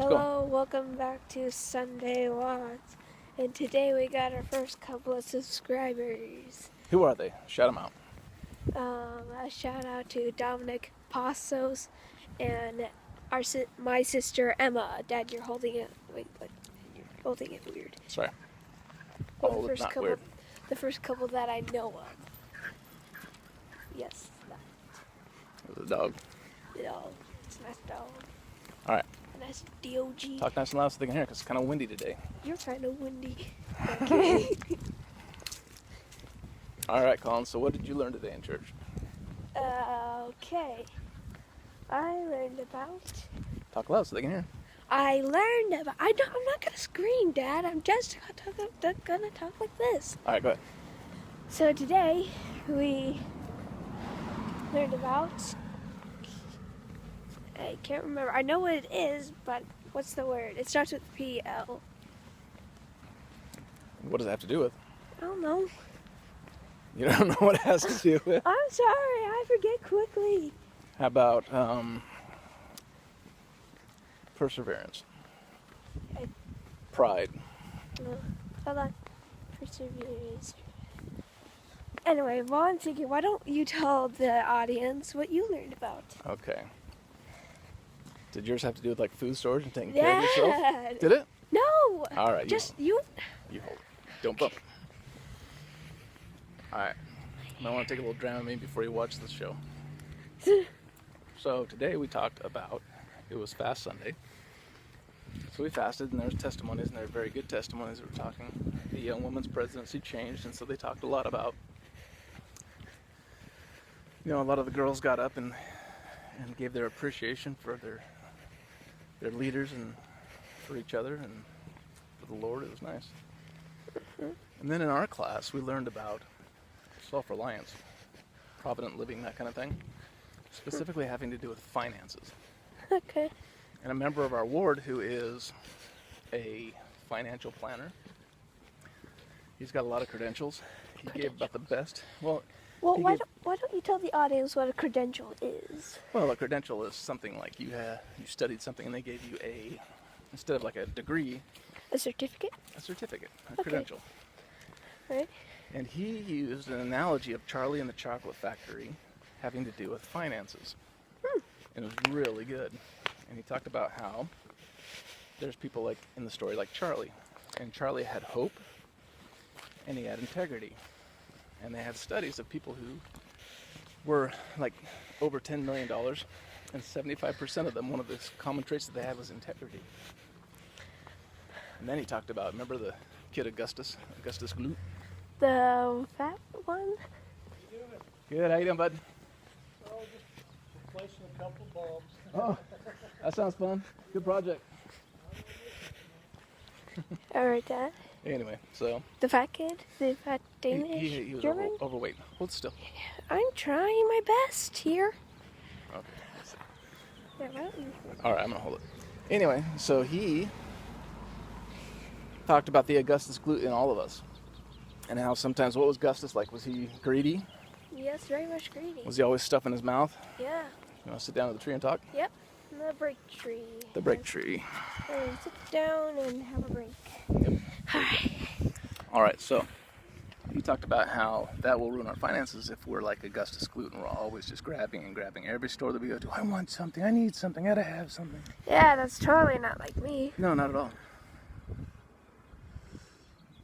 Hello, welcome back to Sunday Watts. And today we got our first couple of subscribers. Who are they? Shout them out. A shout out to Dominic Passos and my sister Emma. Dad, you're holding it. Wait, what? You're holding it weird. Sorry. Well, Oh, it's not weird. The first couple that I know of. Yes, It was a dog. the dog. It's a nice dog. All right. A nice DOG. Talk nice and loud so they can hear because it's kind of windy today. You're kind of windy. Okay. All right, Colin. So what did you learn today in church? Okay. I learned about. Talk loud so they can hear. I'm not gonna scream, Dad. I'm just gonna talk like this. All right, go ahead. So today we learned about. I can't remember. I know what it is, but what's the word? It starts with PL. What does it have to do with? I don't know. You don't know what it has to do with? I'm sorry. I forget quickly. How about perseverance? I- Pride. Hold on. Perseverance. Anyway, while I'm thinking, why don't you tell the audience what you learned about? Okay. Did yours have to do with like food storage and taking care of yourself? Yeah. Did it? No. All right. Just You hold it. Don't bump. All right. I want to take a little Dramamine before you watch this show. So today we talked about, it was Fast Sunday. So we fasted and there was testimonies and there were very good testimonies that were talking. The young woman's presidency changed and so they talked a lot about, a lot of the girls got up and gave their appreciation for their leaders and for each other and for the Lord. It was nice. And then in our class we learned about self-reliance, provident living, that kind of thing, specifically having to do with finances. Okay. And a member of our ward who is a financial planner, he's got a lot of credentials. He gave about the best. Well, why don't you tell the audience what a credential is? Well, a credential is something like you studied something and they gave you instead of like a degree, A certificate? a certificate, a Okay. credential. Right. And he used an analogy of Charlie and the Chocolate Factory having to do with finances. And it was really good. And he talked about how there's people like in the story like Charlie. And Charlie had hope and he had integrity. And they had studies of people who were like over $10 million and 75% of them, one of the common traits that they had was integrity. And then he talked about, remember the kid Augustus Gloop? The fat one? Good, how you doing, bud? Oh, just replacing a couple bulbs. Oh, that sounds fun. Good project. All right, Dad. Anyway, so The fat kid? The fat Danish? he was German? overweight. Hold still. I'm trying my best here. Okay. Let's see. Yeah, why don't you? All right, I'm gonna hold it. Anyway, so he talked about the Augustus Gloop in all of us, and how sometimes what was Augustus like? Was he greedy? Yes, very much greedy. Was he always stuffing his mouth? Yeah. You want to sit down at the tree and talk? Yep. The break tree. The break tree. And sit down and have a break. Yep. All right. All right, so he talked about how that will ruin our finances if we're like Augustus Gloop and we're always just grabbing and grabbing every store that we go to. I want something. I need something. I gotta have something. Yeah, that's totally not like me. No, not at all.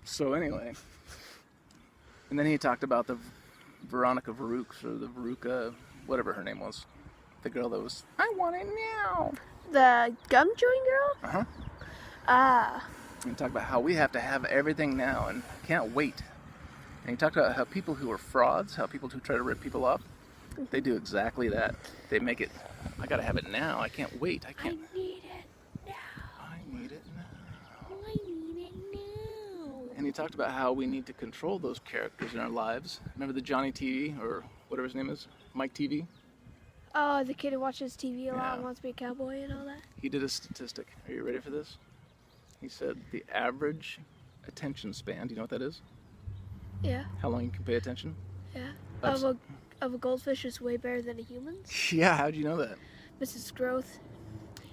So anyway, and then he talked about the Veronica Verooks or the Veruca, whatever her name was, the girl that was, I want it now. The gum chewing girl? Uh-huh. Ah. And he talked about how we have to have everything now and can't wait. And he talked about how people who are frauds, how people who try to rip people off, they do exactly that. They make it, I gotta have it now. I can't wait. I I can't. need it now. I need it now. I need it now. And he talked about how we need to control those characters in our lives. Remember the Johnny TV, or whatever his name is? Mike TV? Oh, the kid who watches TV a lot Yeah. and wants to be a cowboy and all that? He did a statistic. Are you ready for this? He said the average attention span, do you know what that is? Yeah, How long you can pay attention? yeah. That's- Of a goldfish is way better than a human's. Yeah, how'd you know that? Mrs. Growth.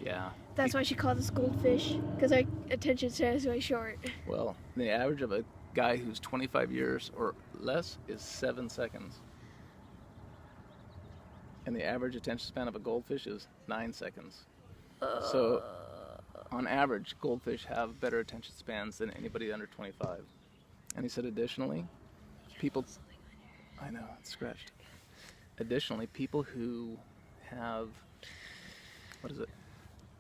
Yeah. That's why she called us goldfish, because our attention span is way short. Well, the average of a guy who's 25 years or less is 7 seconds. And the average attention span of a goldfish is 9 seconds. So, on average, goldfish have better attention spans than anybody under 25. And he said additionally, people... I know, it's scratched. Additionally, people who have... What is it?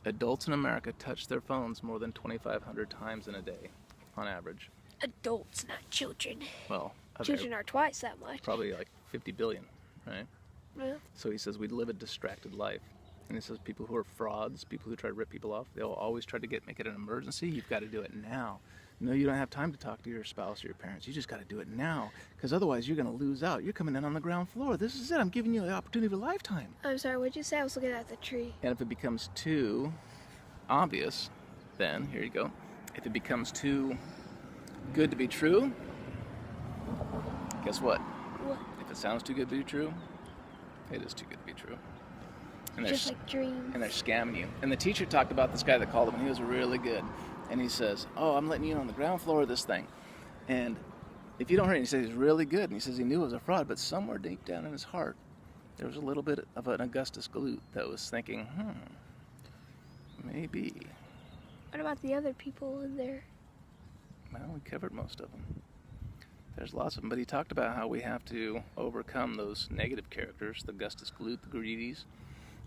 Adults in America touch their phones more than 2,500 times in a day, on average. Adults, not children. Well, Children are twice that much. probably like 50 billion, right? Yeah. So he says we live a distracted life. And he says people who are frauds, people who try to rip people off, they'll always try to make it an emergency. You've got to do it now. No, you don't have time to talk to your spouse or your parents. You just got to do it now, because otherwise you're going to lose out. You're coming in on the ground floor. This is it. I'm giving you the opportunity of a lifetime. I'm sorry, what'd you say? I was looking at the tree. And if it becomes too obvious, then, here you go. If it becomes too good to be true, guess what? What? If it sounds too good to be true, it is too good to be true. And Just like dreams. and they're scamming you. And the teacher talked about this guy that called him, and he was really good. And he says, oh, I'm letting you in on the ground floor of this thing. And if you don't hear it, he says he's really good. And he says he knew it was a fraud, but somewhere deep down in his heart, there was a little bit of an Augustus Gloop that was thinking, maybe. What about the other people in there? Well, we covered most of them. There's lots of them, but he talked about how we have to overcome those negative characters, the Augustus Gloop, the Greedies.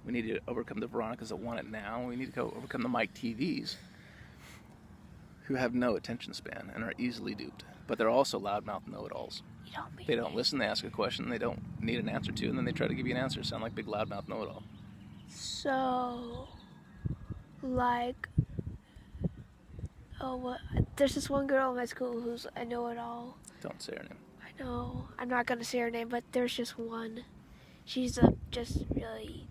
We need to overcome the Veronicas that want it now. We need to overcome the Mike TVs, who have no attention span and are easily duped. But they're also loudmouth know-it-alls. You don't mean They don't listen, they ask a question they don't need an answer to, and then they try to give you an answer. Sound like big loudmouth know-it-all. So, like, what? There's this one girl in my school who's a know-it-all. Don't say her name. I know. I'm not gonna say her name, but there's just one. She's just really.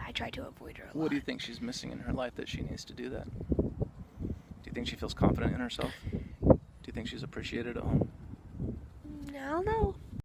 I try to avoid her a lot. What do you think she's missing in her life that she needs to do that? Do you think she feels confident in herself? Do you think she's appreciated at home? I don't know.